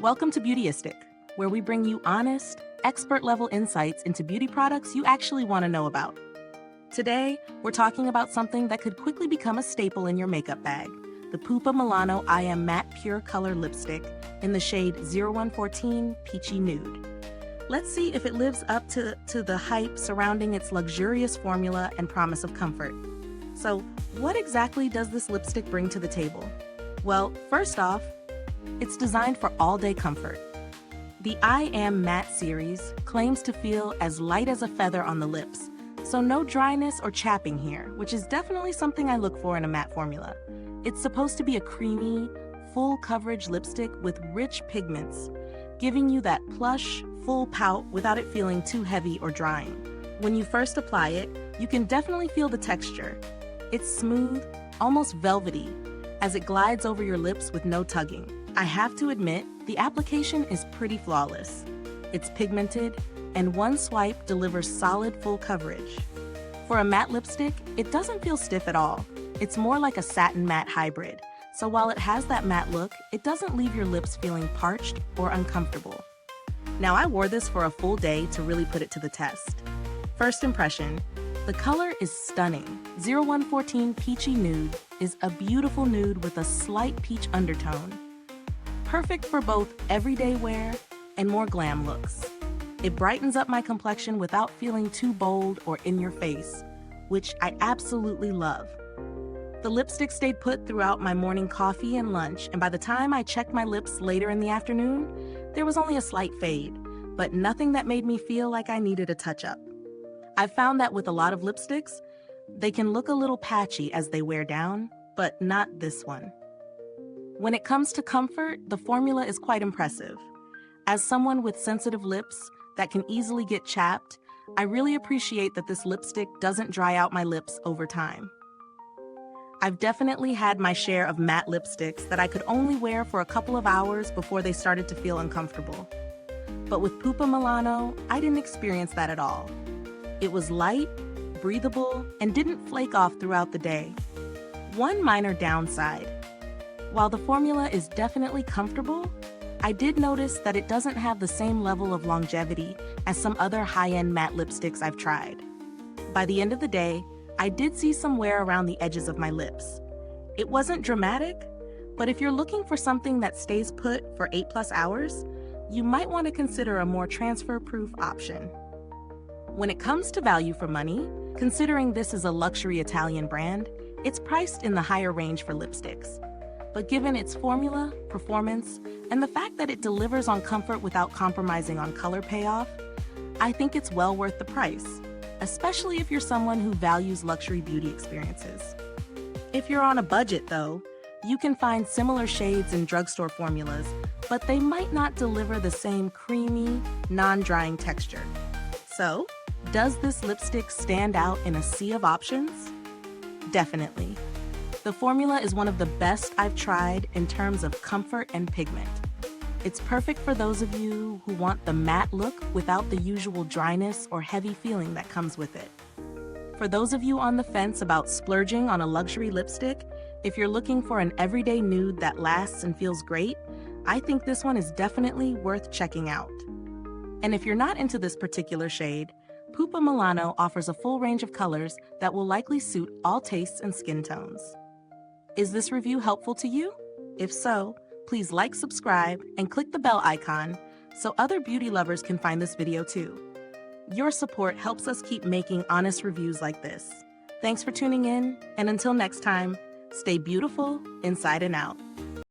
Welcome to Beautyistic, where we bring you honest, expert-level insights into beauty products you actually want to know about. Today, we're talking about something that could quickly become a staple in your makeup bag, the Pupa Milano I Am Matte Pure Color Lipstick in the shade 0114 Peachy Nude. Let's see if it lives up to the hype surrounding its luxurious formula and promise of comfort. So, what exactly does this lipstick bring to the table? Well, first off, it's designed for all-day comfort. The I Am Matte series claims to feel as light as a feather on the lips, so no dryness or chapping here, which is definitely something I look for in a matte formula. It's supposed to be a creamy, full-coverage lipstick with rich pigments, giving you that plush, full pout without it feeling too heavy or drying. When you first apply it, you can definitely feel the texture. It's smooth, almost velvety, as it glides over your lips with no tugging. I have to admit, the application is pretty flawless. It's pigmented, and one swipe delivers solid full coverage. For a matte lipstick, it doesn't feel stiff at all. It's more like a satin matte hybrid, so while it has that matte look, it doesn't leave your lips feeling parched or uncomfortable. Now, I wore this for a full day to really put it to the test. First impression, the color is stunning. 0114 Peachy Nude is a beautiful nude with a slight peach undertone. Perfect for both everyday wear and more glam looks. It brightens up my complexion without feeling too bold or in your face, which I absolutely love. The lipstick stayed put throughout my morning coffee and lunch, and by the time I checked my lips later in the afternoon, there was only a slight fade, but nothing that made me feel like I needed a touch-up. I've found that with a lot of lipsticks, they can look a little patchy as they wear down, but not this one. When it comes to comfort, the formula is quite impressive. As someone with sensitive lips that can easily get chapped, I really appreciate that this lipstick doesn't dry out my lips over time. I've definitely had my share of matte lipsticks that I could only wear for a couple of hours before they started to feel uncomfortable. But with Pupa Milano, I didn't experience that at all. It was light, breathable, and didn't flake off throughout the day. One minor downside. While the formula is definitely comfortable, I did notice that it doesn't have the same level of longevity as some other high-end matte lipsticks I've tried. By the end of the day, I did see some wear around the edges of my lips. It wasn't dramatic, but if you're looking for something that stays put for 8+ hours, you might want to consider a more transfer-proof option. When it comes to value for money, considering this is a luxury Italian brand, it's priced in the higher range for lipsticks. But given its formula, performance, and the fact that it delivers on comfort without compromising on color payoff, I think it's well worth the price, especially if you're someone who values luxury beauty experiences. If you're on a budget, though, you can find similar shades in drugstore formulas, but they might not deliver the same creamy, non-drying texture. So, does this lipstick stand out in a sea of options? Definitely. The formula is one of the best I've tried in terms of comfort and pigment. It's perfect for those of you who want the matte look without the usual dryness or heavy feeling that comes with it. For those of you on the fence about splurging on a luxury lipstick, if you're looking for an everyday nude that lasts and feels great, I think this one is definitely worth checking out. And if you're not into this particular shade, Pupa Milano offers a full range of colors that will likely suit all tastes and skin tones. Is this review helpful to you? If so, please like, subscribe, and click the bell icon so other beauty lovers can find this video too. Your support helps us keep making honest reviews like this. Thanks for tuning in, and until next time, stay beautiful inside and out.